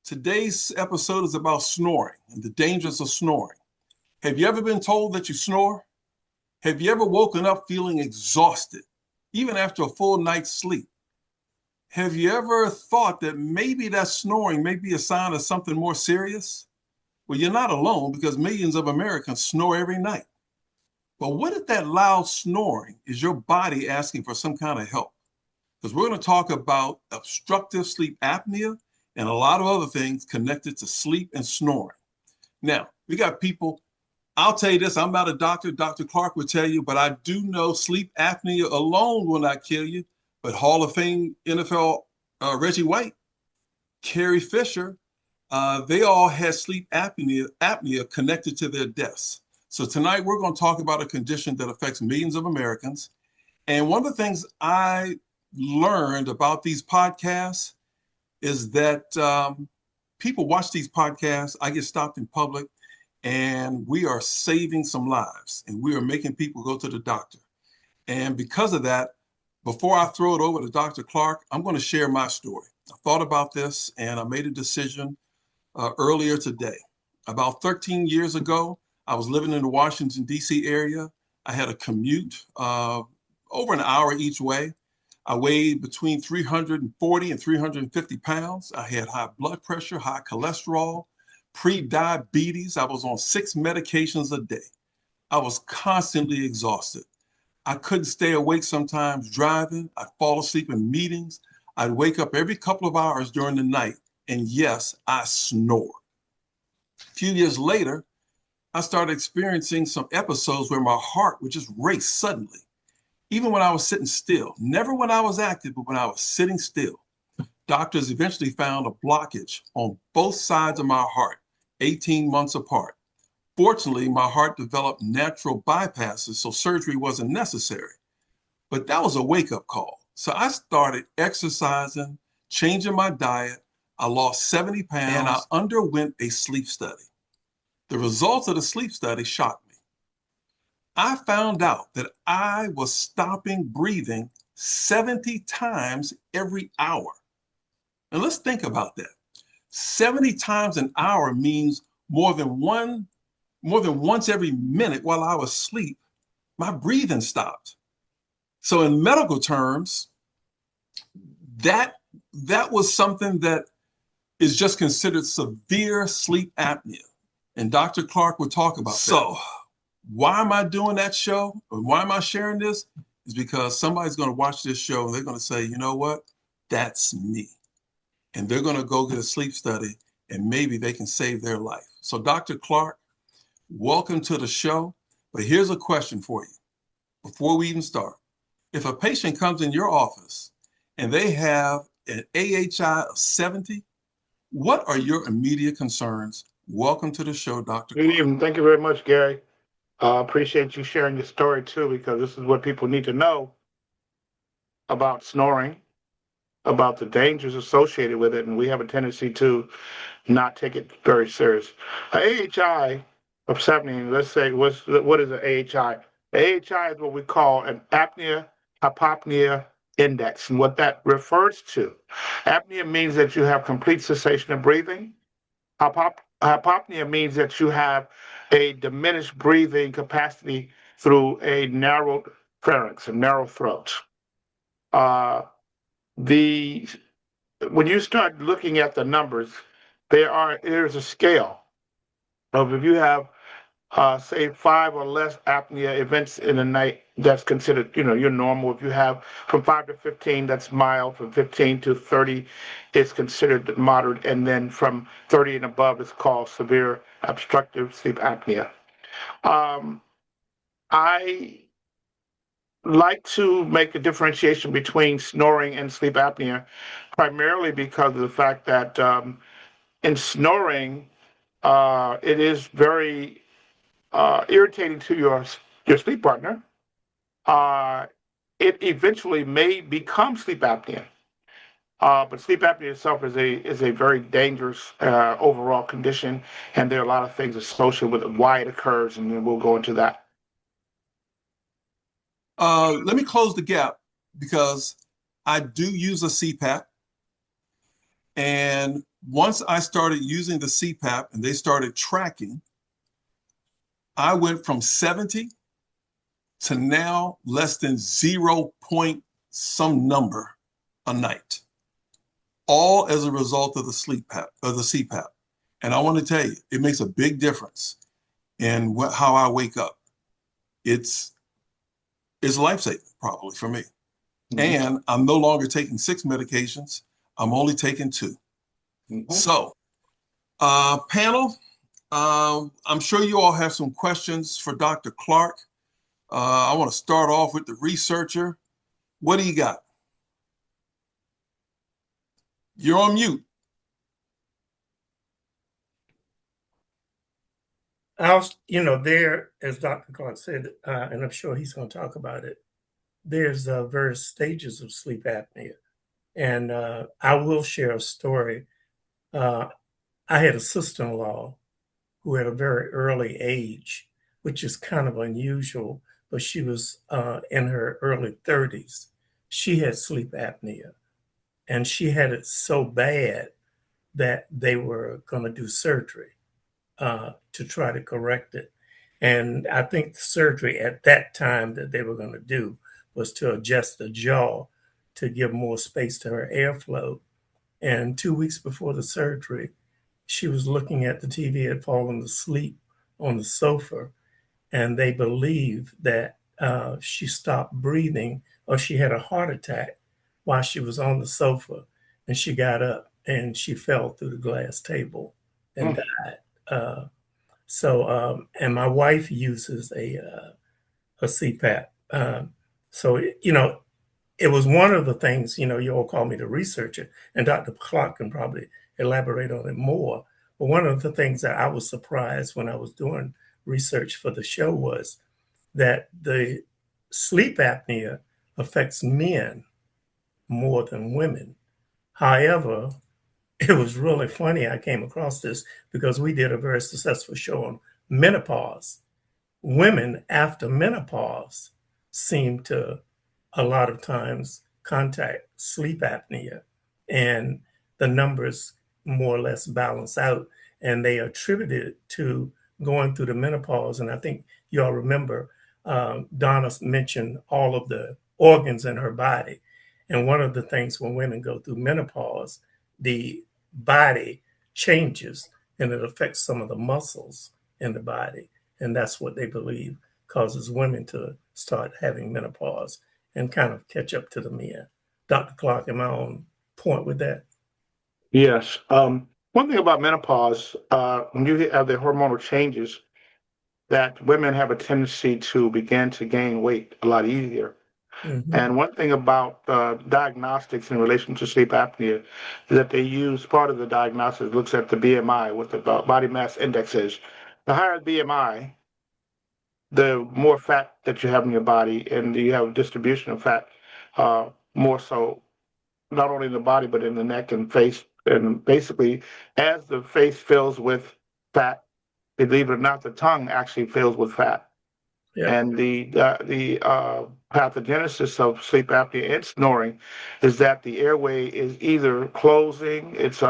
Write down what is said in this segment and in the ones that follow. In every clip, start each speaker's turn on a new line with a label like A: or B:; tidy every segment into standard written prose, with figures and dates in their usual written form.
A: Today's episode is about snoring and the dangers of snoring. Have you ever been told that you snore? Have you ever woken up feeling exhausted, even after a full night's sleep? Have you ever thought that maybe that snoring may be a sign of something more serious? Well, you're not alone because millions of Americans snore every night. But what if that loud snoring is your body asking for some kind of help? Because we're going to talk about obstructive sleep apnea and a lot of other things connected to sleep and snoring. Now, we got people, I'll tell you this, I'm not a doctor, Dr. Clark would tell you, but I do know sleep apnea alone will not kill you. But Hall of Fame NFL Reggie White, Carrie Fisher, they all had sleep apnea connected to their deaths. So tonight we're going to talk about a condition that affects millions of Americans. And one of the things I learned about these podcasts is that people watch these podcasts. I get stopped in public and we are saving some lives and we are making people go to the doctor. And because of that, before I throw it over to Dr. Clark, I'm going to share my story. I thought about this and I made a decision earlier today. About 13 years ago, I was living in the Washington, D.C. area. I had a commute over an hour each way. I weighed between 340 and 350 pounds. I had high blood pressure, high cholesterol, pre-diabetes. I was on 6 medications a day. I was constantly exhausted. I couldn't stay awake sometimes driving. I'd fall asleep in meetings. I'd wake up every couple of hours during the night. And yes, I snored. A few years later, I started experiencing some episodes where my heart would just race suddenly. Even when I was sitting still, never when I was active, but when I was sitting still. Doctors eventually found a blockage on both sides of my heart, 18 months apart. Fortunately, my heart developed natural bypasses, so surgery wasn't necessary. But that was a wake-up call. So I started exercising, changing my diet. I lost 70 pounds, and I underwent a sleep study. The results of the sleep study shocked me. I found out that I was stopping breathing 70 times every hour. And let's think about that. 70 times an hour means more than once every minute while I was asleep, my breathing stopped. So in medical terms, that was something that is just considered severe sleep apnea. And Dr. Clark would talk about that. So why am I doing that show? Or why am I sharing this? Is because somebody's going to watch this show and they're going to say, you know what? That's me. And they're going to go get a sleep study and maybe they can save their life. So Dr. Clark, welcome to the show. But here's a question for you before we even start. If a patient comes in your office and they have an AHI of 70, what are your immediate concerns? Welcome to the show, Dr. Clark.
B: Good evening. Thank you very much, Gary. Appreciate you sharing your story too, because this is what people need to know about snoring, about the dangers associated with it, and we have a tendency to not take it very serious. AHI of 70, let's say, what is an AHI? The AHI is what we call an apnea hypopnea index, and what that refers to. Apnea means that you have complete cessation of breathing. Hypopnea means that you have a diminished breathing capacity through a narrowed pharynx, a narrow throat. Uh, the when you start looking at the numbers, there's a scale of if you have say 5 or less apnea events in a night, that's considered, you're normal. If you have from 5 to 15, that's mild. From 15 to 30, it's considered moderate. And then from 30 and above, it's called severe obstructive sleep apnea. I like to make a differentiation between snoring and sleep apnea, primarily because of the fact that in snoring, it is very irritating to your sleep partner. It eventually may become sleep apnea. But sleep apnea itself is a very dangerous overall condition, and there are a lot of things associated with it, why it occurs, and then we'll go into that.
A: Let me close the gap because I do use a CPAP. And Once I started using the CPAP and they started tracking, I went from 70 to now less than 0 point some number a night, all as a result of the CPAP. And I want to tell you, it makes a big difference in how I wake up. It's life-saving probably for me. Mm-hmm. And I'm no longer taking 6 medications. I'm only taking 2. Mm-hmm. So, panel, I'm sure you all have some questions for Dr. Clark. I want to start off with the researcher. What do you got? You're on mute.
C: There, as Dr. Clark said, and I'm sure he's going to talk about it, there's various stages of sleep apnea. And I will share a story. I had a sister-in-law who at a very early age, which is kind of unusual, but she was in her early 30s. She had sleep apnea, and she had it so bad that they were going to do surgery to try to correct it. And I think the surgery at that time that they were going to do was to adjust the jaw to give more space to her airflow. And 2 weeks before the surgery, she was looking at the TV, had fallen asleep on the sofa, and they believed that she stopped breathing or she had a heart attack while she was on the sofa. And she got up and she fell through the glass table and died. And my wife uses a CPAP. It was one of the things, you all call me the researcher, and Dr. Clark can probably elaborate on it more. But one of the things that I was surprised when I was doing research for the show was that the sleep apnea affects men more than women. However, it was really funny. I came across this because we did a very successful show on menopause. Women after menopause seem to a lot of times contact sleep apnea, and the numbers more or less balance out, and they attribute it to going through the menopause. And I think you all remember Donna mentioned all of the organs in her body. And one of the things when women go through menopause, the body changes and it affects some of the muscles in the body. And that's what they believe causes women to start having menopause and kind of catch up to the men. Dr. Clark, am I on point with that?
B: Yes. One thing about menopause, when you have the hormonal changes, that women have a tendency to begin to gain weight a lot easier. Mm-hmm. And one thing about diagnostics in relation to sleep apnea is that they use part of the diagnostics looks at the BMI, what the body mass index is. The higher the BMI, the more fat that you have in your body, and you have distribution of fat more so, not only in the body, but in the neck and face. And basically, as the face fills with fat, believe it or not, the tongue actually fills with fat. Yeah. And the pathogenesis of sleep apnea and snoring is that the airway is either closing, it's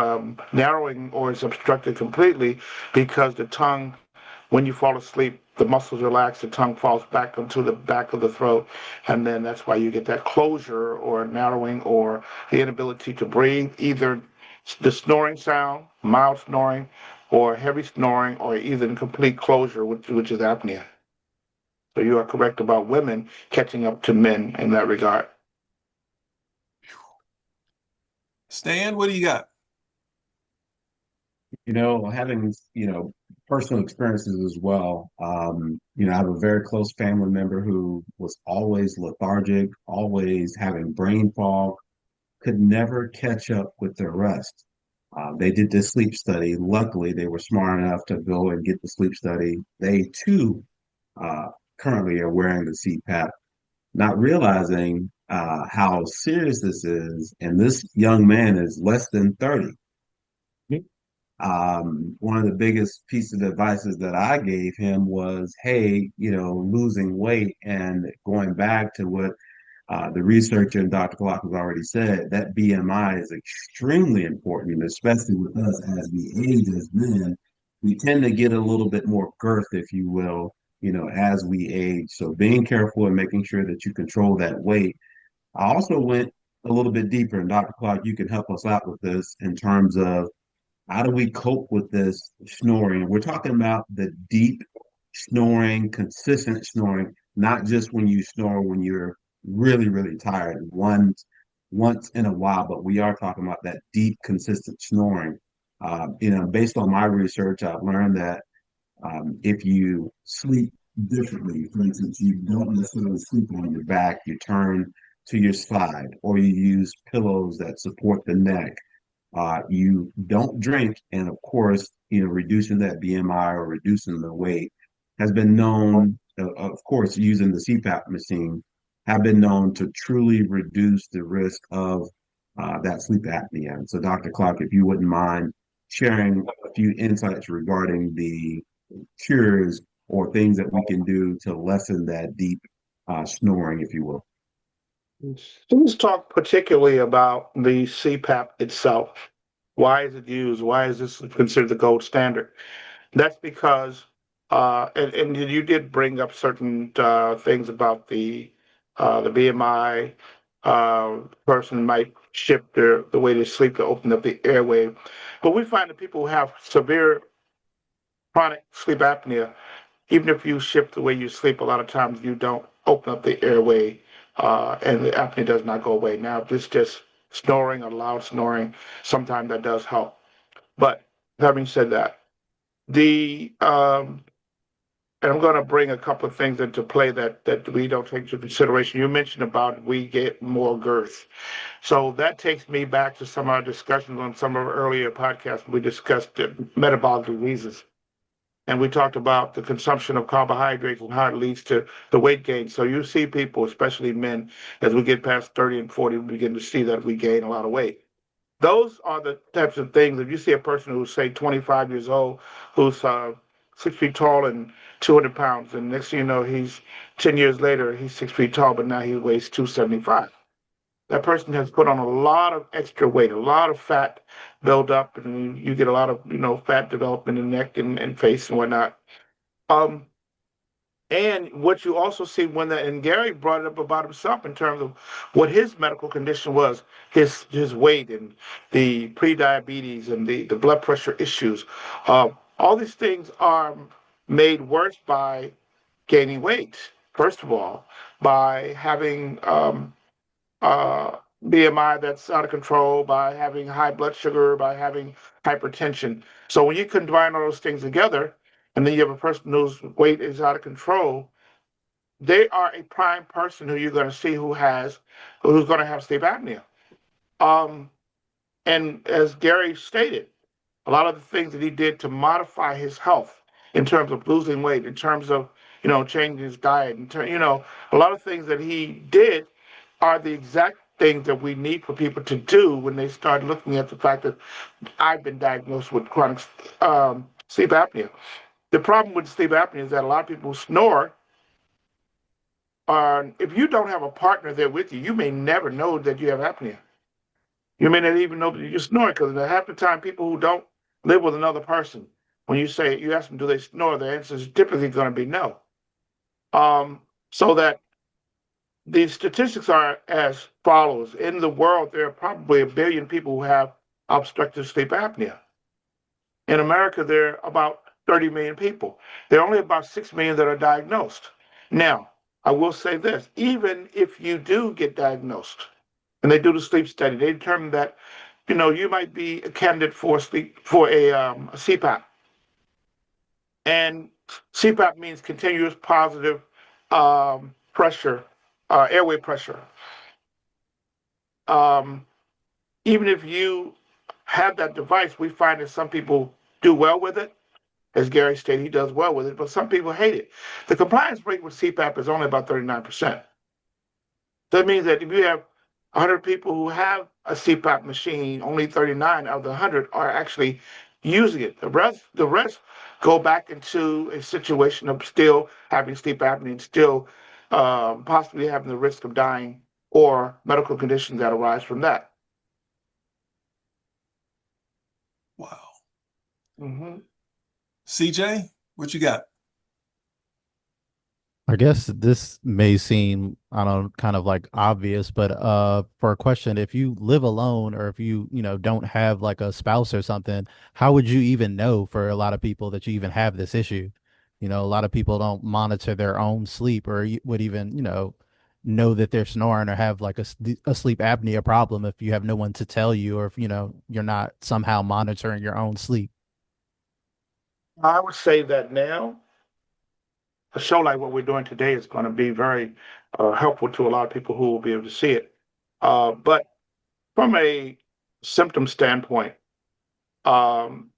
B: narrowing, or it's obstructed completely because the tongue, when you fall asleep, the muscles relax, the tongue falls back onto the back of the throat, and then that's why you get that closure or narrowing or the inability to breathe, either the snoring sound, mild snoring, or heavy snoring, or even complete closure, which is apnea. So you are correct about women catching up to men in that regard.
A: Stan, what do you got?
D: Having, personal experiences as well. I have a very close family member who was always lethargic, always having brain fog, could never catch up with their rest. They did this sleep study. Luckily, they were smart enough to go and get the sleep study. They too currently are wearing the CPAP, not realizing how serious this is. And this young man is less than 30. One of the biggest pieces of advice that I gave him was, hey, losing weight and going back to what The researcher and Dr. Clark has already said that BMI is extremely important, especially with us as we age as men. We tend to get a little bit more girth, if you will, as we age. So being careful and making sure that you control that weight. I also went a little bit deeper, and Dr. Clark, you can help us out with this in terms of how do we cope with this snoring? We're talking about the deep snoring, consistent snoring, not just when you snore when you're really, really tired once in a while, but we are talking about that deep, consistent snoring. Based on my research, I've learned that if you sleep differently, for instance, you don't necessarily sleep on your back, you turn to your side, or you use pillows that support the neck. You don't drink, and of course, reducing that BMI or reducing the weight has been known. Of course, using the CPAP machine have been known to truly reduce the risk of that sleep apnea. And so, Dr. Clark, if you wouldn't mind sharing a few insights regarding the cures or things that we can do to lessen that deep snoring, if you will.
B: Let's talk particularly about the CPAP itself. Why is it used? Why is this considered the gold standard? That's because, and you did bring up certain things about the BMI. Person might shift the way they sleep to open up the airway, but we find that people who have severe chronic sleep apnea, even if you shift the way you sleep, a lot of times you don't open up the airway, and the apnea does not go away. Now, if it's just snoring or loud snoring, sometimes that does help. But having said that, the and I'm going to bring a couple of things into play that we don't take into consideration. You mentioned about we get more girth. So that takes me back to some of our discussions on some of our earlier podcasts. We discussed metabolic diseases. And we talked about the consumption of carbohydrates and how it leads to the weight gain. So you see people, especially men, as we get past 30 and 40, we begin to see that we gain a lot of weight. Those are the types of things. If you see a person who's, say, 25 years old, who's 6 feet tall and 200 pounds, and next thing you know, he's 10 years later, he's 6 feet tall, but now he weighs 275. That person has put on a lot of extra weight, a lot of fat build up, and you get a lot of fat development in the neck and face and whatnot. Um, and what you also see when and Gary brought it up about himself in terms of what his medical condition was, his weight and the pre-diabetes and the blood pressure issues. All these things are made worse by gaining weight, first of all, by having uh, BMI that's out of control, by having high blood sugar, by having hypertension. So when you combine all those things together, and then you have a person whose weight is out of control, they are a prime person who you're going to see who's going to have sleep apnea. Um, and as Gary stated, a lot of the things that he did to modify his health in terms of losing weight, in terms of changing his diet, a lot of things that he did are the exact things that we need for people to do when they start looking at the fact that I've been diagnosed with chronic sleep apnea. The problem with sleep apnea is that a lot of people snore. If you don't have a partner there with you, you may never know that you have apnea. You may not even know that you snore, because half the time people who don't live with another person, when you ask them, do they snore? The answer is typically going to be no. So that the statistics are as follows. In the world, there are probably 1 billion people who have obstructive sleep apnea. In America, there are about 30 million people. There are only about 6 million that are diagnosed. Now, I will say this, even if you do get diagnosed, and they do the sleep study, they determine that, you might be a candidate for a CPAP. And CPAP means continuous positive pressure, airway pressure. Even if you have that device, we find that some people do well with it. As Gary stated, he does well with it, but some people hate it. The compliance rate with CPAP is only about 39%. That means that if you have 100 people who have a CPAP machine, only 39 out of the 100 are actually using it. The rest go back into a situation of still having sleep apnea and still possibly having the risk of dying or medical conditions that arise from that.
A: Wow.
B: Mm-hmm.
A: CJ, what you got?
E: I guess this may seem, I don't know, kind of like obvious, but for a question, if you live alone or if you don't have like a spouse or something, how would you even know for a lot of people that you even have this issue? A lot of people don't monitor their own sleep or would even know that they're snoring or have like a sleep apnea problem if you have no one to tell you or if you're not somehow monitoring your own sleep.
B: I would say that now a show like what we're doing today is going to be very helpful to a lot of people who will be able to see it. But from a symptom standpoint, um,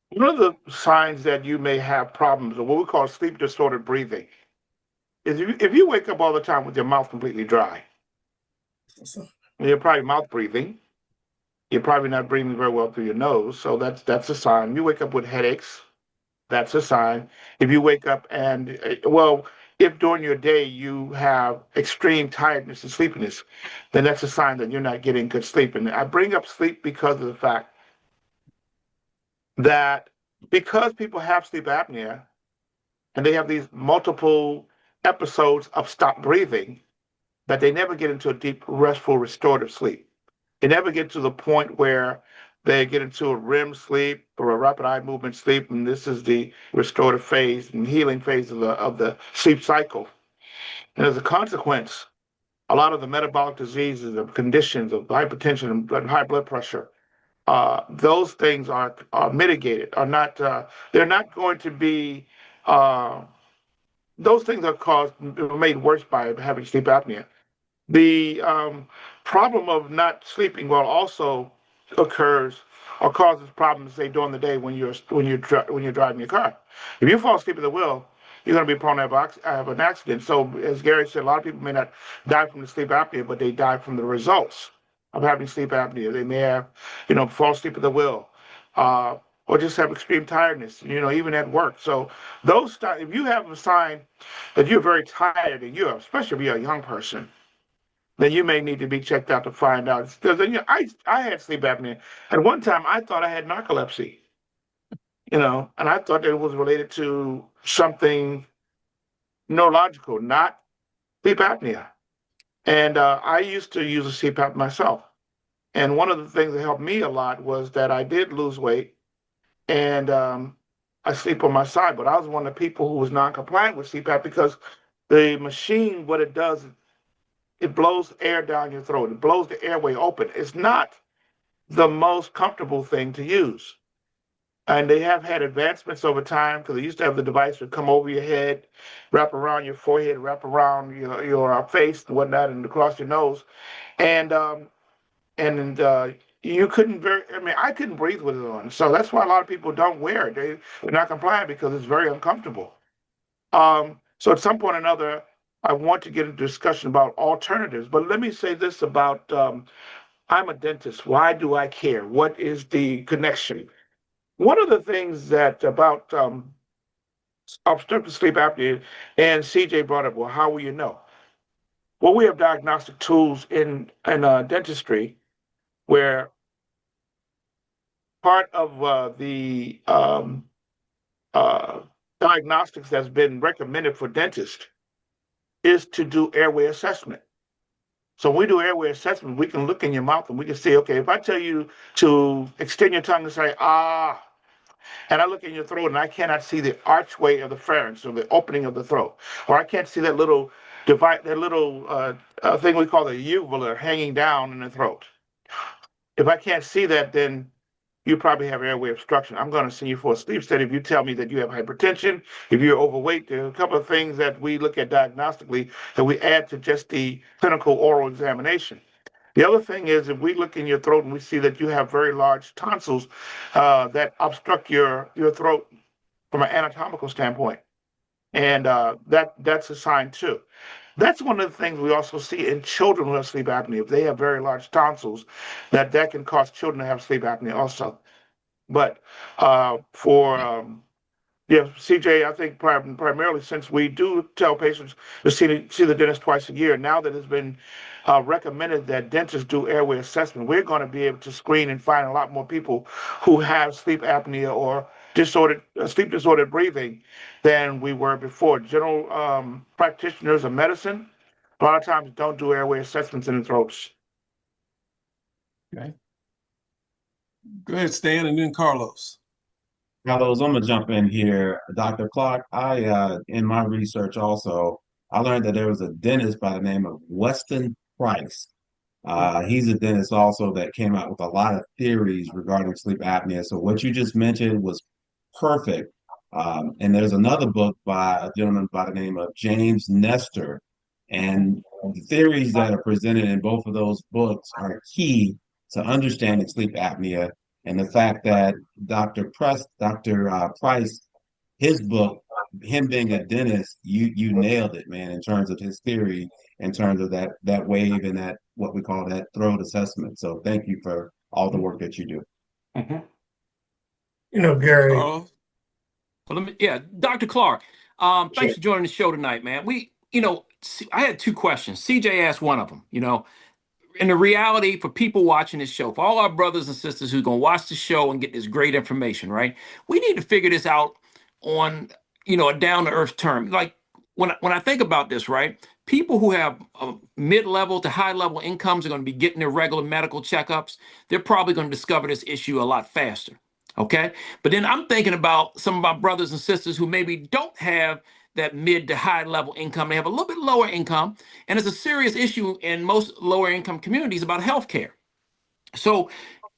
B: one of the signs that you may have problems, or what we call sleep disordered breathing, is if you wake up all the time with your mouth completely dry,
C: So,
B: you're probably mouth breathing. You're probably not breathing very well through your nose, so that's a sign. You wake up with headaches, that's a sign. If you wake up and, well, if during your day you have extreme tiredness and sleepiness, then that's a sign that you're not getting good sleep. And I bring up sleep because of the fact that because people have sleep apnea and they have these multiple episodes of stop breathing, that they never get into a deep, restful, restorative sleep. They never get to the point where they get into a REM sleep or a rapid eye movement sleep, and this is the restorative phase and healing phase of the sleep cycle. And as a consequence, a lot of the metabolic diseases of conditions of hypertension and high blood pressure, those things are mitigated, are not they're not going to be uh, those things are made worse by having sleep apnea. The problem of not sleeping well also occurs or causes problems, say, during the day when you're driving your car. If you fall asleep at the wheel, you're going to be prone to have an accident. So, as Gary said, a lot of people may not die from the sleep apnea, but they die from the results of having sleep apnea. They may have, fall asleep at the wheel, or just have extreme tiredness. Even at work. So, if you have a sign that you're very tired, and especially if you're a young person, then you may need to be checked out to find out. Because I had sleep apnea. At one time, I thought I had narcolepsy, and I thought that it was related to something neurological, not sleep apnea. And I used to use a CPAP myself. And one of the things that helped me a lot was that I did lose weight and I sleep on my side. But I was one of the people who was non-compliant with CPAP because the machine, what it does, it blows air down your throat. It blows the airway open. It's not the most comfortable thing to use. And they have had advancements over time because they used to have the device that come over your head, wrap around your forehead, wrap around your face and whatnot, and across your nose. And you couldn't I couldn't breathe with it on. So that's why a lot of people don't wear it. They're not compliant because it's very uncomfortable. So at some point or another, I want to get into discussion about alternatives. But let me say this about I'm a dentist. Why do I care? What is the connection? One of the things that about obstructive sleep apnea, and CJ brought up, well, how will you know? Well, we have diagnostic tools in dentistry where part of the uh, diagnostics that's been recommended for dentists is to do airway assessment. So when we do airway assessment, we can look in your mouth and we can say, okay, if I tell you to extend your tongue and say, ah, and I look in your throat and I cannot see the archway of the pharynx or the opening of the throat, or I can't see that little thing we call the uvula hanging down in the throat. If I can't see that, then you probably have airway obstruction. I'm going to send you for a sleep study if you tell me that you have hypertension, if you're overweight. There are a couple of things that we look at diagnostically that we add to just the clinical oral examination. The other thing is if we look in your throat and we see that you have very large tonsils that obstruct your throat from an anatomical standpoint, and that's a sign too. That's one of the things we also see in children who have sleep apnea. If they have very large tonsils, that can cause children to have sleep apnea also. But for Yes, CJ, I think primarily since we do tell patients to see the dentist twice a year, now that it's been recommended that dentists do airway assessment, we're going to be able to screen and find a lot more people who have sleep apnea or sleep disordered breathing than we were before. General practitioners of medicine a lot of times don't do airway assessments in the throats.
A: Okay. Go ahead, Stan, and then Carlos.
D: Carlos, I'm gonna jump in here. Dr. Clark, in my research also, I learned that there was a dentist by the name of Weston Price. He's a dentist also that came out with a lot of theories regarding sleep apnea. So what you just mentioned was perfect. And there's another book by a gentleman by the name of James Nestor. And the theories that are presented in both of those books are key to understanding sleep apnea. And the fact that Dr. Price, his book, him being a dentist, you nailed it, man, in terms of his theory, in terms of that wave and that what we call that throat assessment. So thank you for all the work that you do.
B: Mhm.
C: You know, Gary,
A: Carlos.
F: Well, Dr. Clark, thanks for joining the show tonight, man. I had two questions. CJ asked one of them, and the reality for people watching this show, for all our brothers and sisters who's going to watch the show and get this great information, right? We need to figure this out on, a down to earth term. Like when I think about this, right? People who have mid-level to high-level incomes are going to be getting their regular medical checkups. They're probably going to discover this issue a lot faster. Okay. But then I'm thinking about some of my brothers and sisters who maybe don't have that mid to high level income. They have a little bit lower income. And it's a serious issue in most lower income communities about healthcare. So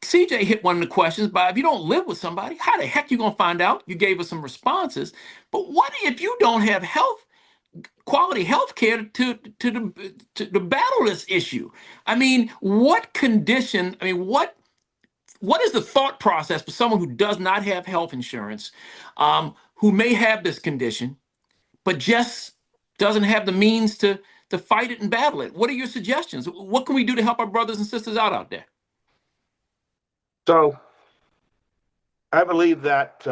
F: CJ hit one of the questions by if you don't live with somebody, how the heck you going to find out? You gave us some responses. But what if you don't have quality health care to battle this issue? I mean, what condition, what is the thought process for someone who does not have health insurance, who may have this condition, but just doesn't have the means to fight it and battle it? What are your suggestions? What can we do to help our brothers and sisters out there?
B: So I believe that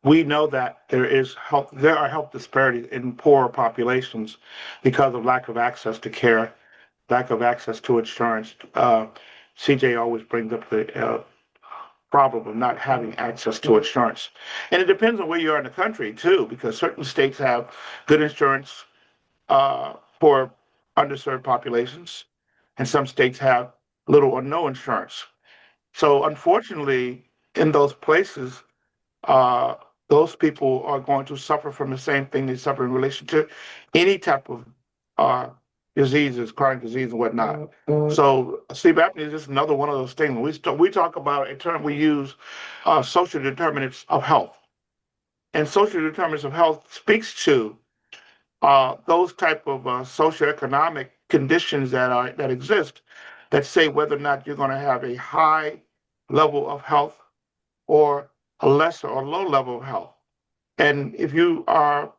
B: we know that there are health disparities in poorer populations because of lack of access to care, lack of access to insurance. CJ always brings up the problem of not having access to insurance. And it depends on where you are in the country too, because certain states have good insurance for underserved populations, and some states have little or no insurance. So unfortunately, in those places, uh, those people are going to suffer from the same thing they suffer in relation to any type of uh, diseases, chronic disease and whatnot. So sleep apnea is just another one of those things. We talk about a term we use, social determinants of health. And social determinants of health speaks to those type of socioeconomic conditions that exist that say whether or not you're going to have a high level of health or a lesser or low level of health. And if you are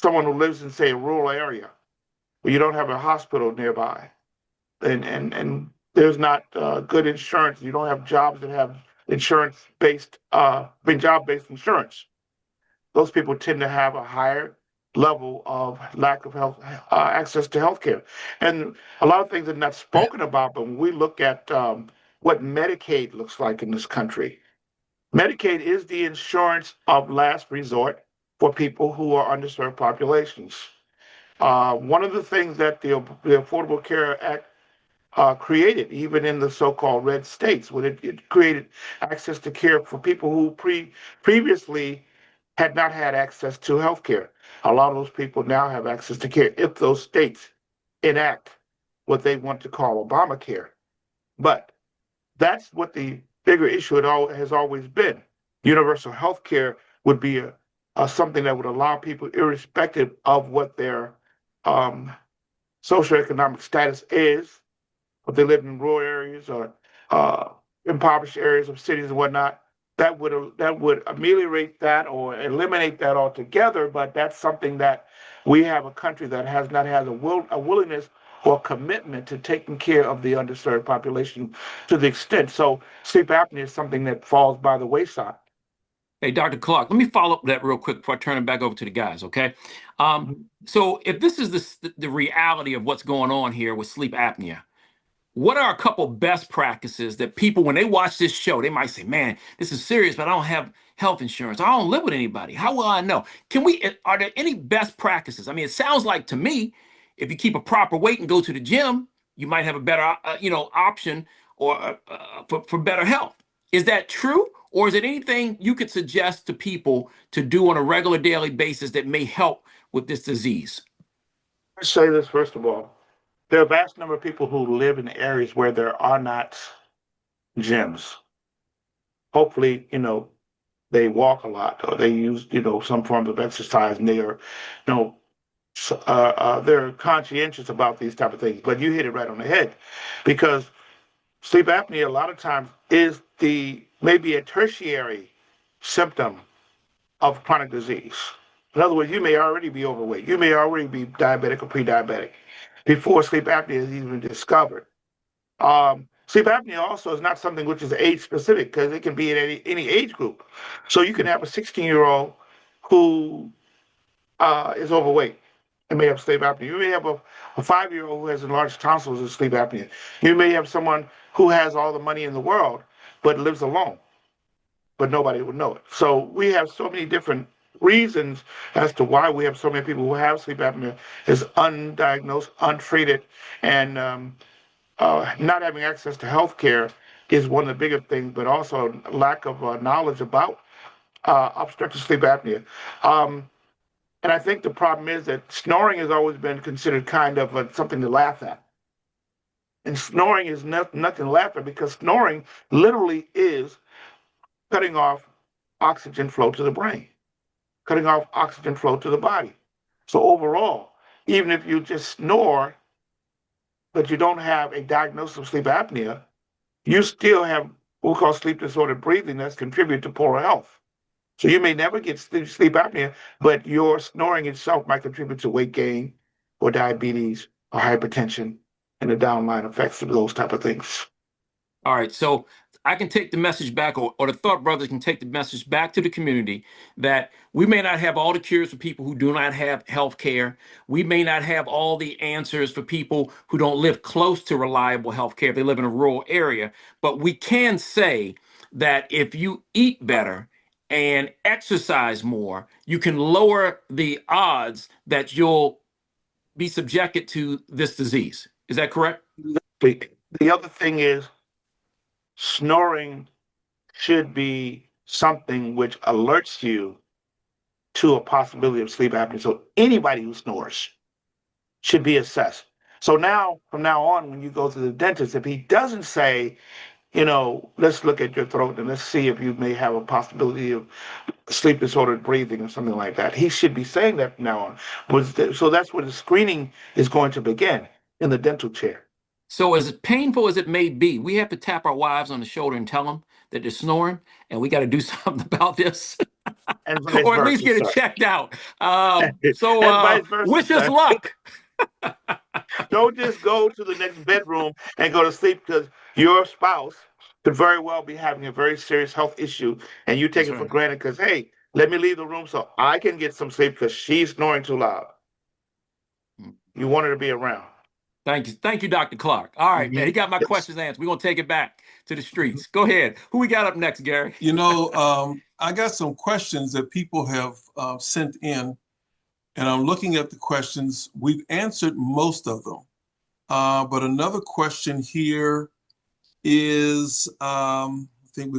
B: someone who lives in, say, a rural area where you don't have a hospital nearby, and there's not good insurance, you don't have jobs that have insurance-based, job-based insurance, those people tend to have a higher level of lack of health access to healthcare. And a lot of things are not spoken about, but when we look at what Medicaid looks like in this country, Medicaid is the insurance of last resort for people who are underserved populations. One of the things that the Affordable Care Act created, even in the so-called red states, when it created access to care for people who previously had not had access to health care. A lot of those people now have access to care if those states enact what they want to call Obamacare. But that's what the bigger issue has always been. Universal health care would be something that would allow people, irrespective of what their um, socioeconomic status is, if they live in rural areas or uh, impoverished areas of cities and whatnot, that would ameliorate that or eliminate that altogether. But that's something that we have a country that has not had a willingness or commitment to taking care of the underserved population to the extent. So sleep apnea is something that falls by the wayside.
F: Hey, Dr. Clark, let me follow up that real quick before I turn it back over to the guys, okay? So if this is the reality of what's going on here with sleep apnea, what are a couple best practices that people, when they watch this show, they might say, man, this is serious, but I don't have health insurance. I don't live with anybody. How will I know? Are there any best practices? I mean, it sounds like to me, if you keep a proper weight and go to the gym, you might have a better, option or for better health. Is that true? Or is it anything you could suggest to people to do on a regular daily basis that may help with this disease?
B: Let's say this first of all. There are a vast number of people who live in areas where there are not gyms. Hopefully, they walk a lot or they use, some form of exercise and they are, they're conscientious about these type of things. But you hit it right on the head because sleep apnea a lot of times is maybe a tertiary symptom of chronic disease. In other words, you may already be overweight. You may already be diabetic or pre-diabetic before sleep apnea is even discovered. Sleep apnea also is not something which is age specific because it can be in any age group. So you can have a 16-year-old who is overweight and may have sleep apnea. You may have a 5-year-old who has enlarged tonsils and sleep apnea. You may have someone who has all the money in the world but lives alone, but nobody would know it. So we have so many different reasons as to why we have so many people who have sleep apnea is undiagnosed, untreated, and not having access to health care is one of the bigger things, but also lack of knowledge about obstructive sleep apnea. And I think the problem is that snoring has always been considered kind of something to laugh at. And snoring is nothing to laugh at because snoring literally is cutting off oxygen flow to the brain, cutting off oxygen flow to the body. So overall, even if you just snore, but you don't have a diagnosis of sleep apnea, you still have what we call sleep disordered breathing that's contributed to poor health. So you may never get sleep apnea, but your snoring itself might contribute to weight gain or diabetes or hypertension and the downline effects of those type of things.
F: All right, so I can take the message back, or the Thought Brothers can take the message back to the community that we may not have all the cures for people who do not have health care. We may not have all the answers for people who don't live close to reliable health care if they live in a rural area. But we can say that if you eat better and exercise more, you can lower the odds that you'll be subjected to this disease. Is that correct?
B: The other thing is snoring should be something which alerts you to a possibility of sleep apnea. So anybody who snores should be assessed. So now, from now on, when you go to the dentist, if he doesn't say, let's look at your throat and let's see if you may have a possibility of sleep disordered breathing or something like that, he should be saying that from now on. So that's where the screening is going to begin in the dental chair.
F: So as painful as it may be, we have to tap our wives on the shoulder and tell them that they're snoring and we got to do something about this.
B: And vice
F: Or at
B: versa,
F: least get it
B: sir.
F: checked out.
B: And vice versa,
F: Wish us
B: sir.
F: luck.
B: Don't just go to the next bedroom and go to sleep because your spouse could very well be having a very serious health issue and you take
F: That's
B: it for
F: right.
B: granted because, hey, let me leave the room so I can get some sleep because she's snoring too loud. You want her to be around.
F: Thank you, Dr. Clark. All right, man. He got my
B: Yes.
F: questions answered. We're gonna take it back to the streets. Go ahead. Who we got up next, Gary?
A: I got some questions that people have sent in, and I'm looking at the questions. We've answered most of them, but another question here is, I think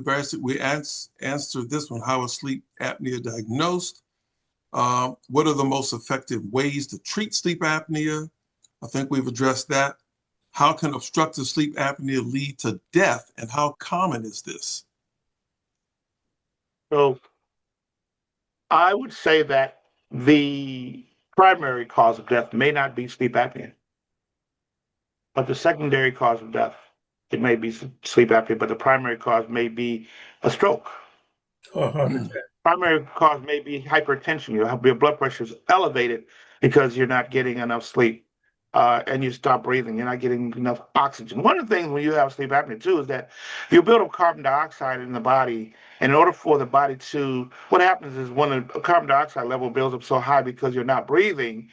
A: answered this one. How is sleep apnea diagnosed? What are the most effective ways to treat sleep apnea? I think we've addressed that. How can obstructive sleep apnea lead to death, and how common is this?
B: So I would say that the primary cause of death may not be sleep apnea, but the secondary cause of death, it may be sleep apnea, but the primary cause may be a stroke.
C: Or heart attack.
B: Primary cause may be hypertension. Your blood pressure is elevated because you're not getting enough sleep. and you stop breathing. You're not getting enough oxygen. One of the things when you have sleep apnea too is that you build up carbon dioxide in the body. And in order for the body to, what happens is when the carbon dioxide level builds up so high because you're not breathing,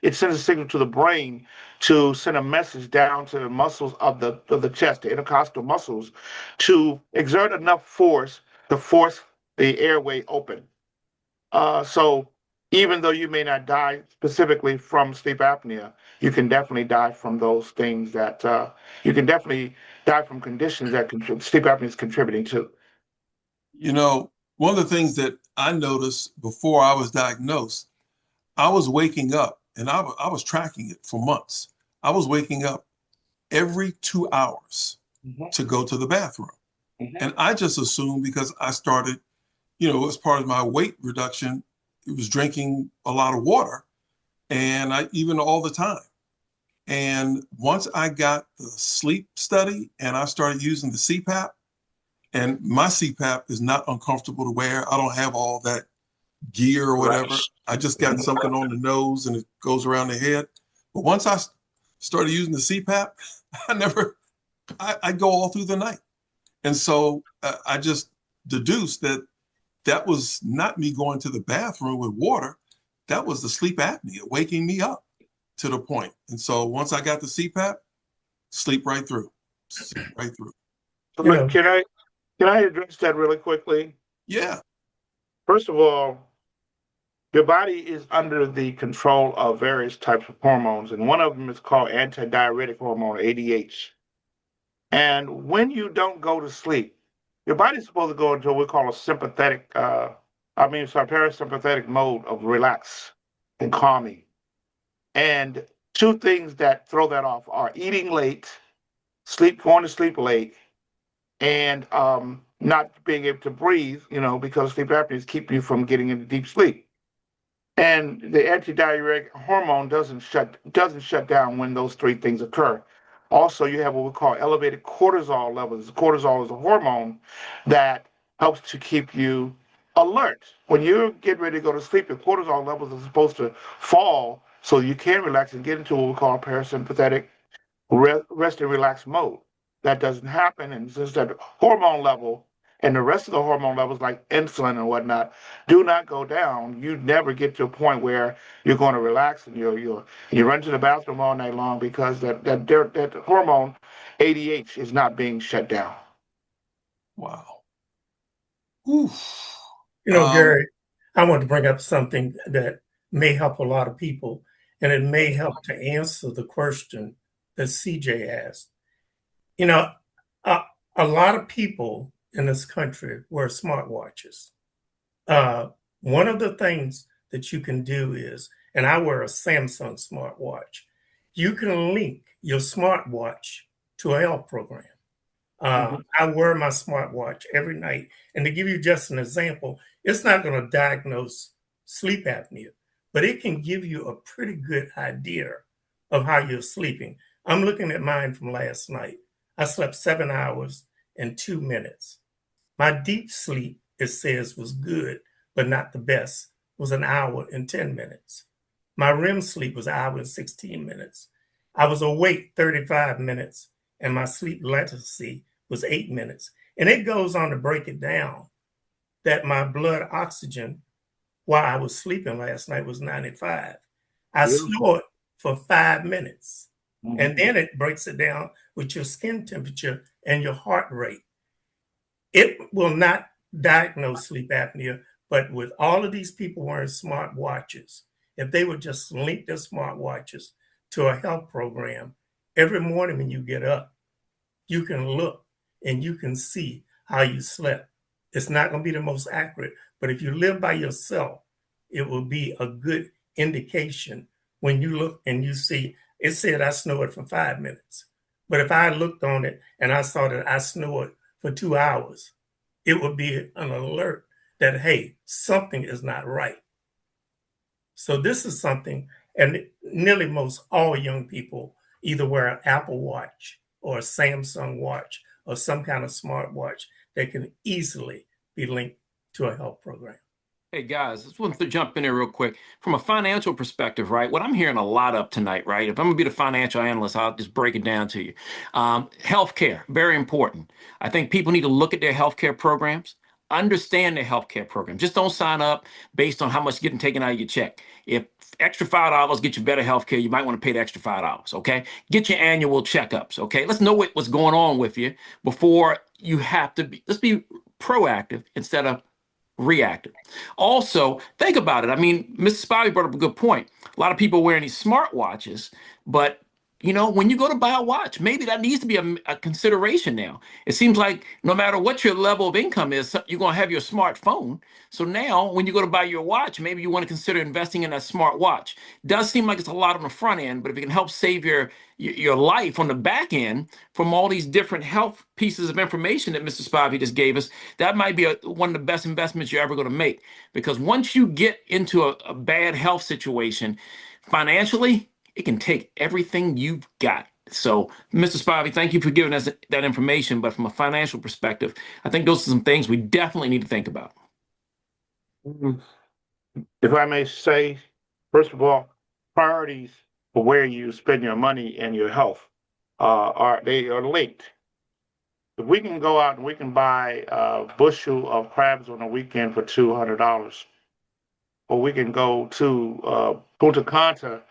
B: it sends a signal to the brain to send a message down to the muscles of the chest, the intercostal muscles, to exert enough force to force the airway open. So even though you may not die specifically from sleep apnea, you can definitely die from those things that you can definitely die from conditions that sleep apnea is contributing to.
A: You know, one of the things that I noticed before I was diagnosed, I was waking up, and I was tracking it for months. I was waking up every 2 hours to go to the bathroom. And I just assumed because I started, as part of my weight reduction, it was drinking a lot of water, and I even all the time. And once I got the sleep study and I started using the CPAP, and my CPAP is not uncomfortable to wear. I don't have all that gear or whatever.
B: Right.
A: I just got something on the nose and it goes around the head. But once I started using the CPAP, I go all through the night. And so I just deduced that that was not me going to the bathroom with water. That was the sleep apnea waking me up to the point. And so once I got the CPAP, sleep right through, right through.
B: So,
C: You know,
B: can I address that really quickly?
A: Yeah.
B: First of all, your body is under the control of various types of hormones, and one of them is called antidiuretic hormone, ADH. And when you don't go to sleep, your body's supposed to go into what we call a parasympathetic mode of relax and calming. And two things that throw that off are eating late, going to sleep late, and not being able to breathe, because sleep apnea is keeping you from getting into deep sleep. And the antidiuretic hormone doesn't shut down when those three things occur. Also, you have what we call elevated cortisol levels. Cortisol is a hormone that helps to keep you alert. When you're getting ready to go to sleep, your cortisol levels are supposed to fall so you can relax and get into what we call parasympathetic rest and relax mode. That doesn't happen, and since that hormone level and the rest of the hormone levels like insulin and whatnot do not go down, you never get to a point where you're going to relax and you run to the bathroom all night long because that hormone ADH is not being shut down.
A: Wow. Oof.
C: Gary, I want to bring up something that may help a lot of people, and it may help to answer the question that CJ asked. You know, a lot of people in this country wear smartwatches. One of the things that you can do is, and I wear a Samsung smartwatch, you can link your smartwatch to a health program. I wear my smartwatch every night. And to give you just an example, it's not going to diagnose sleep apnea, but it can give you a pretty good idea of how you're sleeping. I'm looking at mine from last night. I slept 7 hours and 2 minutes. My deep sleep, it says, was good, but not the best, was an hour and 10 minutes. My REM sleep was an hour and 16 minutes. I was awake 35 minutes, and my sleep latency was 8 minutes. And it goes on to break it down that my blood oxygen while I was sleeping last night was 95. I snored for 5 minutes. And then it breaks it down with your skin temperature and your heart rate. It will not diagnose sleep apnea, but with all of these people wearing smart watches, if they would just link their smart watches to a health program, every morning when you get up, you can look and you can see how you slept. It's not going to be the most accurate, but if you live by yourself, it will be a good indication when you look and you see, it said I snored for 5 minutes. But if I looked on it and I saw that I snored for 2 hours, it would be an alert that, hey, something is not right. So this is something, and nearly most all young people either wear an Apple Watch or a Samsung watch or some kind of smart watch that can easily be linked to a health program.
F: Hey guys, just want to jump in there real quick. From a financial perspective, right? What I'm hearing a lot of tonight, right? If I'm gonna be the financial analyst, I'll just break it down to you. Healthcare, very important. I think people need to look at their healthcare programs, understand their healthcare program. Just don't sign up based on how much you're getting taken out of your check. If extra $5 get you better healthcare, you might want to pay the extra $5. Okay, get your annual checkups. Okay, let's know what's going on with you before you have to be. Let's be proactive instead of reactive. Also, think about it. I mean, Mrs. Spivey brought up a good point. A lot of people wearing these smart watches, but when you go to buy a watch, maybe that needs to be a consideration now. It seems like no matter what your level of income is, you're going to have your smartphone. So now when you go to buy your watch, maybe you want to consider investing in that smart watch. Does seem like it's a lot on the front end, but if it can help save your life on the back end from all these different health pieces of information that Mr. Spivey just gave us, that might be one of the best investments you're ever going to make. Because once you get into a bad health situation financially, it can take everything you've got. So, Mr. Spivey, thank you for giving us that information. But from a financial perspective, I think those are some things we definitely need to think about.
B: If I may say, first of all, priorities for where you spend your money and your health are linked. If we can go out and we can buy a bushel of crabs on a weekend for $200, or we can go to Punta Cana,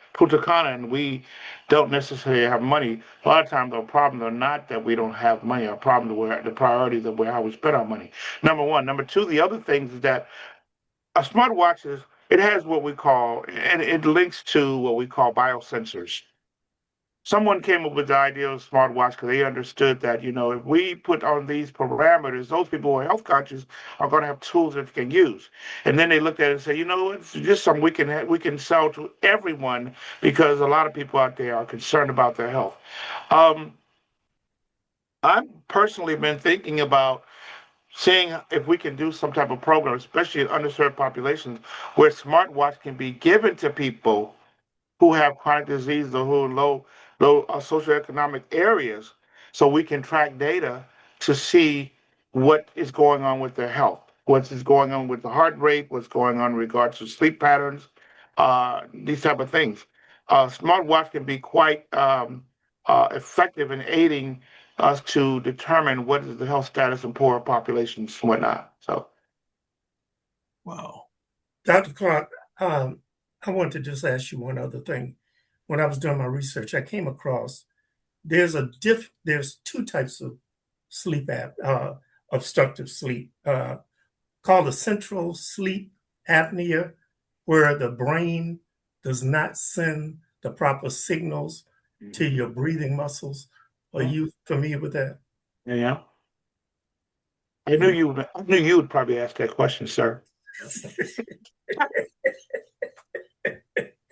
B: and we don't necessarily have money. A lot of times, the problem are not that we don't have money. Our problem is the priorities of how we spend our money. Number one. Number two, the other things is that a smartwatch it has what we call, and it links to what we call biosensors. Someone came up with the idea of smartwatch because they understood that, if we put on these parameters, those people who are health conscious are going to have tools that they can use. And then they looked at it and said, it's just something we can sell to everyone because a lot of people out there are concerned about their health. I've personally been thinking about seeing if we can do some type of program, especially in underserved populations, where smartwatch can be given to people who have chronic disease or who are low socioeconomic areas, so we can track data to see what is going on with their health, what is going on with the heart rate, what's going on in regards to sleep patterns, these type of things. Smartwatch can be quite effective in aiding us to determine what is the health status of poorer populations and whatnot. So,
A: Wow.
C: Dr. Clark, I want to just ask you one other thing. When I was doing my research, I came across there's two types of sleep obstructive sleep, called a central sleep apnea, where the brain does not send the proper signals to your breathing muscles. Are you familiar with that?
B: Yeah. I knew you would probably ask that question, sir.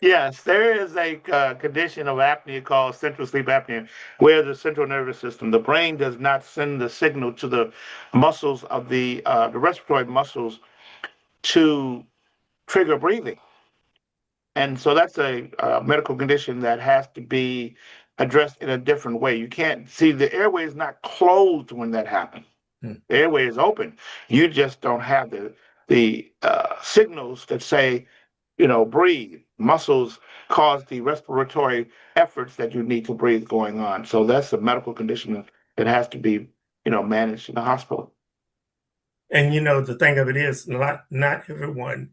B: Yes, there is a condition of apnea called central sleep apnea, where the central nervous system, the brain, does not send the signal to the muscles of the respiratory muscles to trigger breathing. And so that's a medical condition that has to be addressed in a different way. You can't see the airway is not closed when that happens. The airway is open. You just don't have the signals that say, breathe. Muscles cause the respiratory efforts that you need to breathe going on. So that's a medical condition that has to be, managed in the hospital.
C: And the thing of it is, not everyone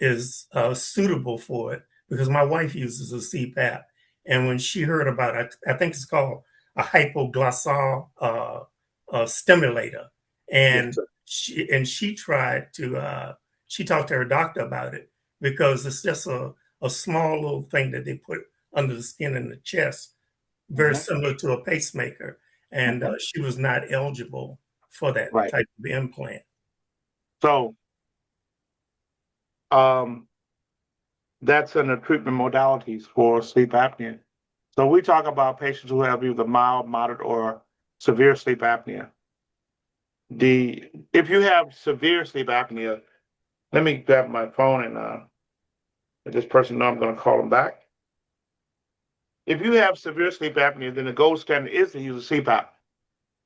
C: is suitable for it, because my wife uses a CPAP, and when she heard about it, I think it's called a hypoglossal stimulator, and
B: Yes,
C: she tried to she talked to her doctor about it, because it's just a small little thing that they put under the skin in the chest, very similar to a pacemaker, and she was not eligible for that
B: right.
C: type of implant.
B: So that's in the treatment modalities for sleep apnea. So we talk about patients who have either mild, moderate, or severe sleep apnea. If you have severe sleep apnea, let me grab my phone and let this person know I'm going to call them back. If you have severe sleep apnea, then the gold standard is to use a CPAP.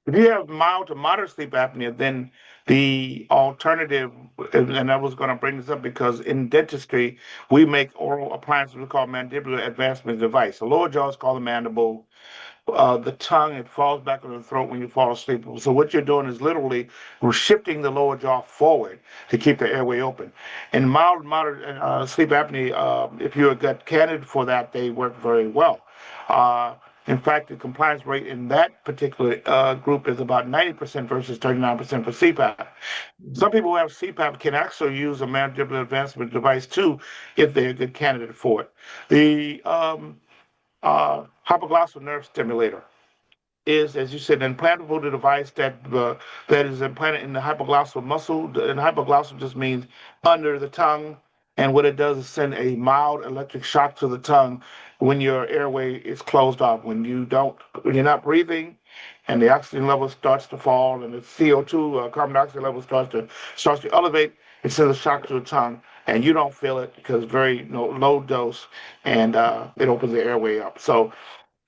B: If you have mild to moderate sleep apnea, then the alternative, and I was going to bring this up because in dentistry, we make oral appliances we call mandibular advancement device. The lower jaw is called the mandible. The tongue, it falls back on the throat when you fall asleep. So what you're doing is literally shifting the lower jaw forward to keep the airway open. In mild, moderate sleep apnea, if you're a good candidate for that, they work very well. In fact, the compliance rate in that particular group is about 90% versus 39% for CPAP. Some people who have CPAP can actually use a mandibular advancement device too if they're a good candidate for it. The hypoglossal nerve stimulator is, as you said, an implantable device that is implanted in the hypoglossal muscle. And hypoglossal just means under the tongue. And what it does is send a mild electric shock to the tongue when your airway is closed off, when you're not breathing, and the oxygen level starts to fall, and the CO2, carbon dioxide level starts to elevate. It sends a shock to the tongue, and you don't feel it because it's very low dose, and it opens the airway up. So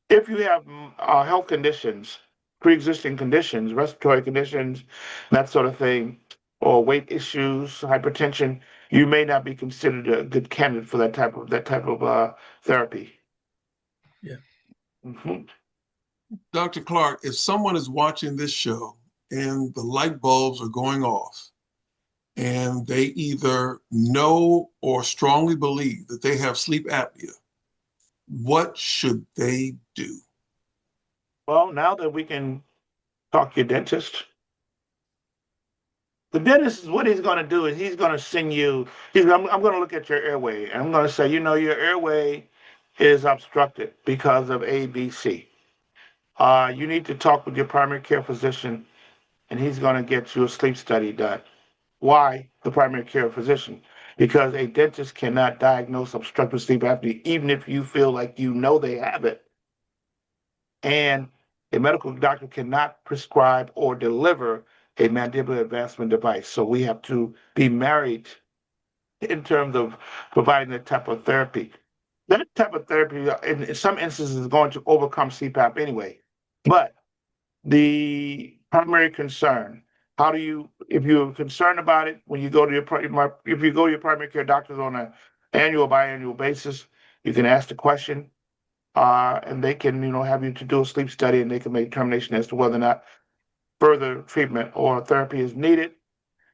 B: if you have health conditions, pre-existing conditions, respiratory conditions, that sort of thing, or weight issues, hypertension, you may not be considered a good candidate for that type of therapy.
C: Yeah.
B: Mm-hmm.
A: Dr. Clark, if someone is watching this show and the light bulbs are going off and they either know or strongly believe that they have sleep apnea, what should they do?
B: Well, now that we can talk to your dentist, the dentist is what he's going to do is he's going to send you. I'm going to look at your airway and I'm going to say, your airway is obstructed because of A, B, C. You need to talk with your primary care physician, and he's going to get you a sleep study done. Why the primary care physician? Because a dentist cannot diagnose obstructive sleep apnea, even if you feel like they have it. And a medical doctor cannot prescribe or deliver a mandibular advancement device. So we have to be married in terms of providing that type of therapy. That type of therapy, in some instances, is going to overcome CPAP anyway. But the primary concern, if you're concerned about it, when you go to your primary care doctors on an annual, biannual basis, you can ask the question, and they can, have you to do a sleep study, and they can make a determination as to whether or not further treatment or therapy is needed.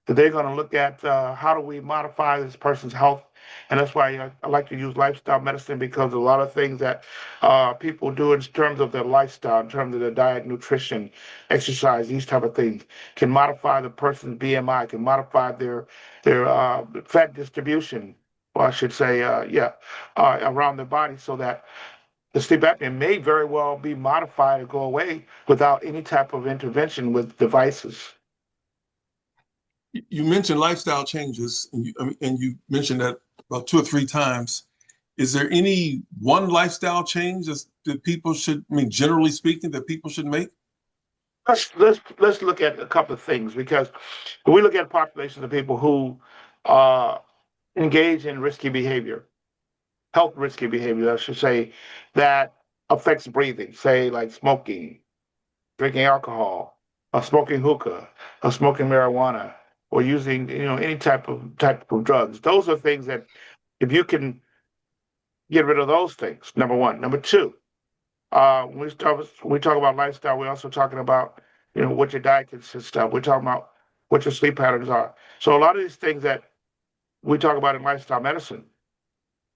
B: That they're going to look at how do we modify this person's health, and that's why I like to use lifestyle medicine, because a lot of things that people do in terms of their lifestyle, in terms of their diet, nutrition, exercise, these type of things, can modify the person's BMI, can modify their fat distribution, or I should say, around their body, so that the sleep apnea may very well be modified or go away without any type of intervention with devices.
A: You mentioned lifestyle changes, and you mentioned that about 2 or 3 times. Is there any one lifestyle change that people should, generally speaking, that people should make?
B: Let's look at a couple of things, because we look at populations of people who engage in risky behavior, health risky behavior, I should say, that affects breathing, say like smoking, drinking alcohol, or smoking hookah, or smoking marijuana, or using any type of drugs. Those are things that, if you can get rid of those things, number one. Number two, when we talk about lifestyle, we're also talking about what your diet consists of. We're talking about what your sleep patterns are. So a lot of these things that we talk about in lifestyle medicine,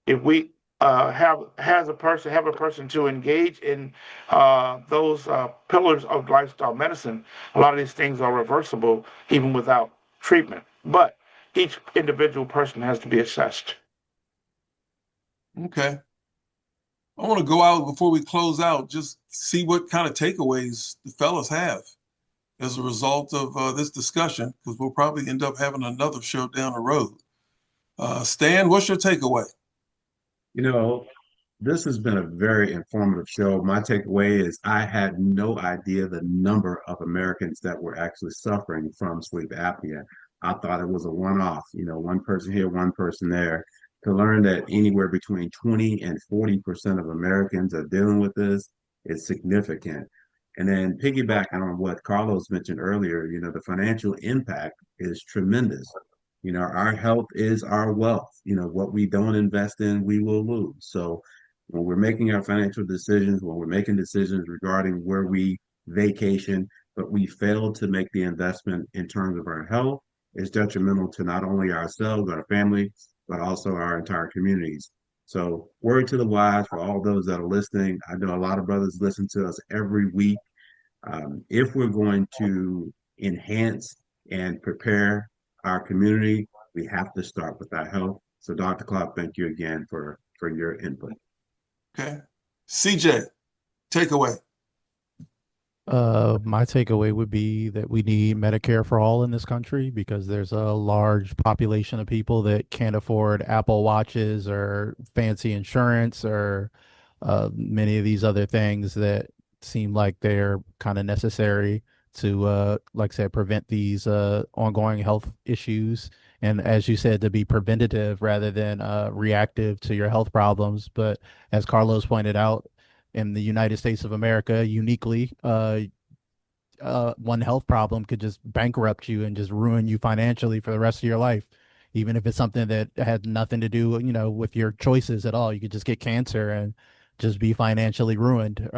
B: if we have a person to engage in those pillars of lifestyle medicine, a lot of these things are reversible even without treatment. But each individual person has to be assessed.
A: Okay. I want to go out before we close out, just see what kind of takeaways the fellas have as a result of this discussion, because we'll probably end up having another show down the road. Stan, what's your takeaway?
D: This has been a very informative show. My takeaway is I had no idea the number of Americans that were actually suffering from sleep apnea. I thought it was a one-off, one person here, one person there. To learn that anywhere between 20 and 40% of Americans are dealing with this is significant. And then piggybacking on what Carlos mentioned earlier, the financial impact is tremendous. Our health is our wealth. What we don't invest in, we will lose. So when we're making our financial decisions, when we're making decisions regarding where we vacation, but we fail to make the investment in terms of our health, it's detrimental to not only ourselves, our family, but also our entire communities. So, word to the wise for all those that are listening. I know a lot of brothers listen to us every week. If we're going to enhance and prepare our community, we have to start with our health. So, Dr. Clark, thank you again for your input.
A: Okay. CJ, takeaway.
E: My takeaway would be that we need Medicare for all in this country because there's a large population of people that can't afford Apple Watches or fancy insurance or many of these other things that seem like they're kind of necessary to, like I said, prevent these ongoing health issues. And as you said, to be preventative rather than reactive to your health problems. But as Carlos pointed out, in the United States of America, uniquely, one health problem could just bankrupt you and just ruin you financially for the rest of your life. Even if it's something that had nothing to do, with your choices at all, you could just get cancer and just be financially ruined.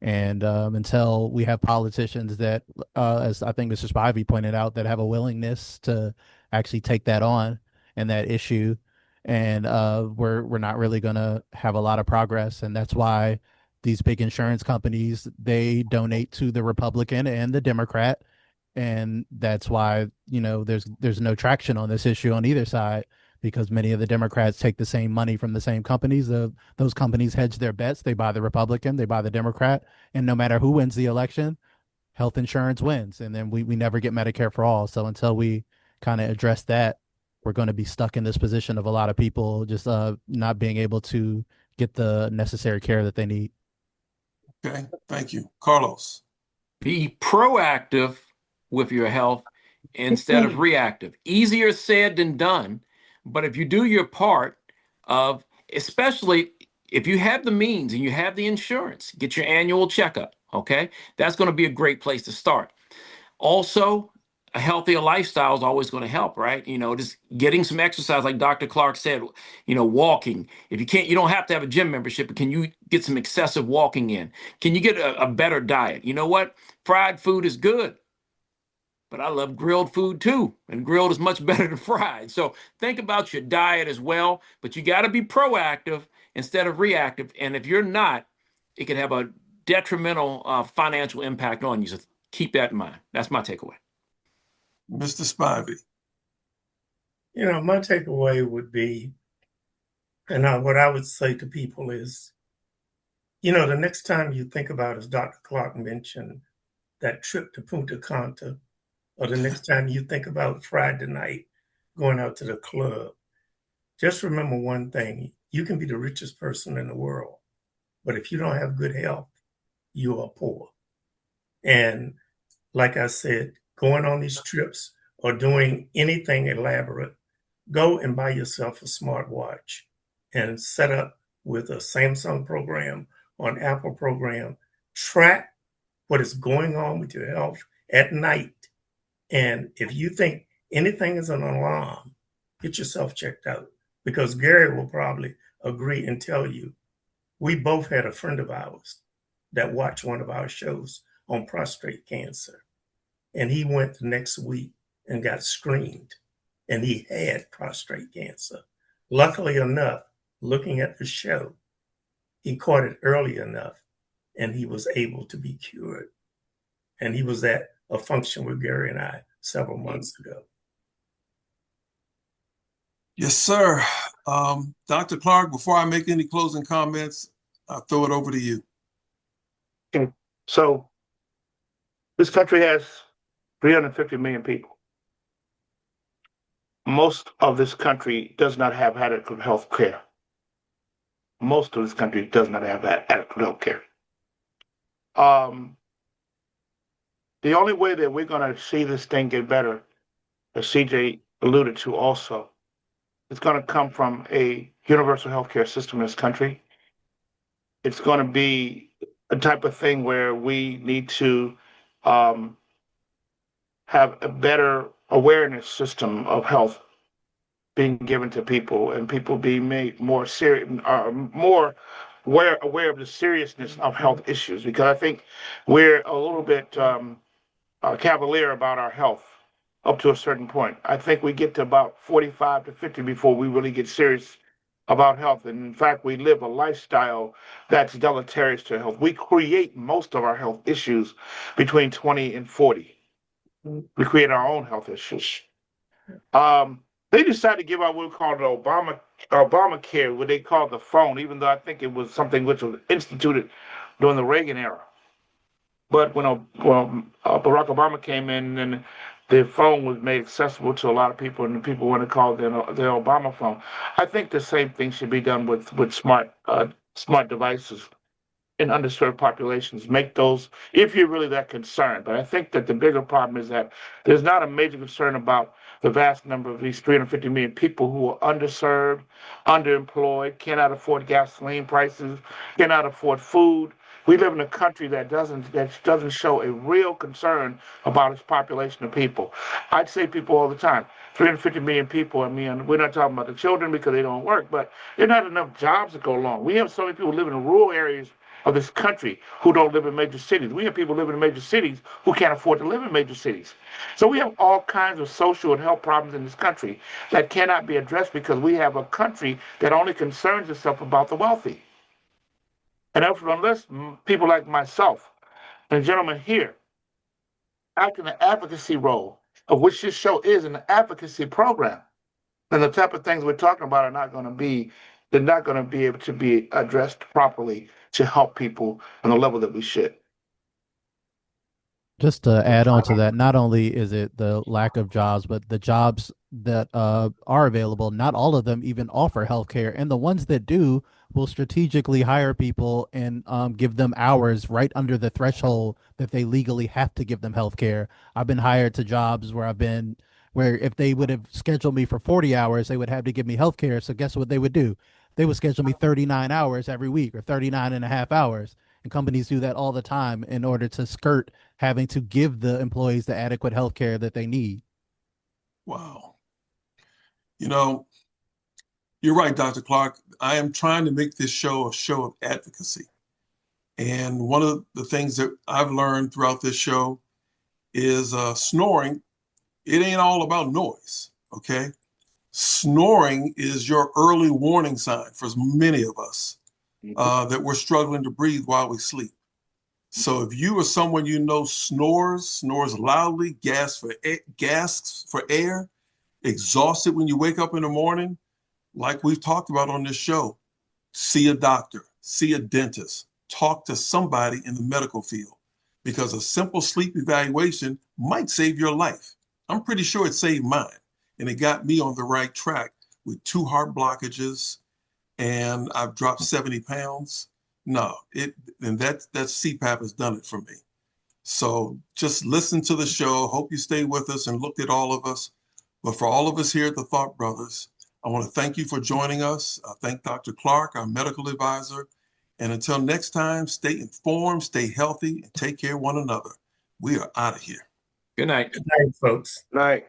E: And until we have politicians that, as I think Mr. Spivey pointed out, that have a willingness to actually take that on and that issue, and we're not really going to have a lot of progress. And that's why these big insurance companies, they donate to the Republican and the Democrat, and that's why there's no traction on this issue on either side, because many of the Democrats take the same money from the same companies. Those companies hedge their bets. They buy the Republican, they buy the Democrat, and no matter who wins the election, health insurance wins, and then we never get Medicare for all. So until we kind of address that, we're going to be stuck in this position of a lot of people just not being able to get the necessary care that they need.
A: Okay, thank you. Carlos.
F: Be proactive with your health instead of reactive. Easier said than done, but if you do your part of, especially if you have the means and you have the insurance, get your annual checkup, okay? That's going to be a great place to start. Also, a healthier lifestyle is always going to help, right? Just getting some exercise, like Dr. Clark said, walking. If you can't, you don't have to have a gym membership, but can you get some excessive walking in? Can you get a better diet? You know what? Fried food is good, but I love grilled food too. And grilled is much better than fried. So think about your diet as well, but you got to be proactive instead of reactive. And if you're not, it can have a detrimental financial impact on you. So keep that in mind. That's my takeaway.
A: Mr. Spivey.
C: My takeaway would be, and what I would say to people is, the next time you think about, as Dr. Clark mentioned, that trip to Punta Cana, or the next time you think about Friday night going out to the club, just remember one thing. You can be the richest person in the world, but if you don't have good health, you are poor. And like I said, going on these trips or doing anything elaborate, go and buy yourself a smartwatch and set up with a Samsung program or an Apple program. Track what is going on with your health at night. And if you think anything is an alarm, get yourself checked out, because Gary will probably agree and tell you, we both had a friend of ours that watched one of our shows on prostate cancer. And he went the next week and got screened, and he had prostate cancer. Luckily enough, looking at the show, he caught it early enough and he was able to be cured. And he was at a function with Gary and I several months ago.
A: Yes, sir. Dr. Clark, before I make any closing comments, I'll throw it over to you.
B: Okay. So this country has 350 million people. Most of this country does not have adequate health care. Most of this country does not have adequate health care. The only way that we're going to see this thing get better, as CJ alluded to also, is going to come from a universal healthcare system in this country. It's going to be a type of thing where we need to um, have a better awareness system of health being given to people, and people being made more serious, more aware of the seriousness of health issues. Because I think we're a little bit cavalier about our health up to a certain point. I think we get to about 45 to 50 before we really get serious about health. And in fact, we live a lifestyle that's deleterious to health. We create most of our health issues between 20 and 40. We create our own health issues. They decided to give out what we call the Obamacare, what they call the phone, even though I think it was something which was instituted during the Reagan era. But when Barack Obama came in, and the phone was made accessible to a lot of people, and people want to call it their Obama phone. I think the same thing should be done with smart devices in underserved populations. Make those, if you're really that concerned. But I think that the bigger problem is that there's not a major concern about the vast number of these 350 million people who are underserved, underemployed, cannot afford gasoline prices, cannot afford food. We live in a country that doesn't show a real concern about its population of people. I'd say people all the time, 350 million people. I mean, we're not talking about the children because they don't work, but there are not enough jobs to go along. We have so many people living in rural areas of this country who don't live in major cities. We have people living in major cities who can't afford to live in major cities. So we have all kinds of social and health problems in this country that cannot be addressed because we have a country that only concerns itself about the wealthy. And unless people like myself and the gentleman here act in an advocacy role, of which this show is an advocacy program, then the type of things we're talking about are not going to be, they're not going to be able to be addressed properly to help people on the level that we should.
E: Just to add on to that, not only is it the lack of jobs, but the jobs that are available, not all of them even offer healthcare. And the ones that do will strategically hire people and give them hours right under the threshold that they legally have to give them healthcare. I've been hired to jobs where if they would have scheduled me for 40 hours, they would have to give me healthcare. So guess what they would do? They would schedule me 39 hours every week or 39 and a half hours. And companies do that all the time in order to skirt having to give the employees the adequate health care that they need.
A: Wow. You know, you're right, Dr. Clark. I am trying to make this show a show of advocacy. And one of the things that I've learned throughout this show is snoring. It ain't all about noise, okay? Snoring is your early warning sign for many of us that we're struggling to breathe while we sleep. So if you or someone you know snores loudly, gasps for air, exhausted when you wake up in the morning, like we've talked about on this show, see a doctor, see a dentist, talk to somebody in the medical field, because a simple sleep evaluation might save your life. I'm pretty sure it saved mine, and it got me on the right track with 2 heart blockages, and I've dropped 70 pounds. No, that CPAP has done it for me. So just listen to the show. Hope you stay with us and look at all of us. But for all of us here at the Thought Brothers, I want to thank you for joining us. I thank Dr. Clark, our medical advisor. And until next time, stay informed, stay healthy, and take care of one another. We are out of here.
F: Good night.
C: Good night, folks.
B: Night.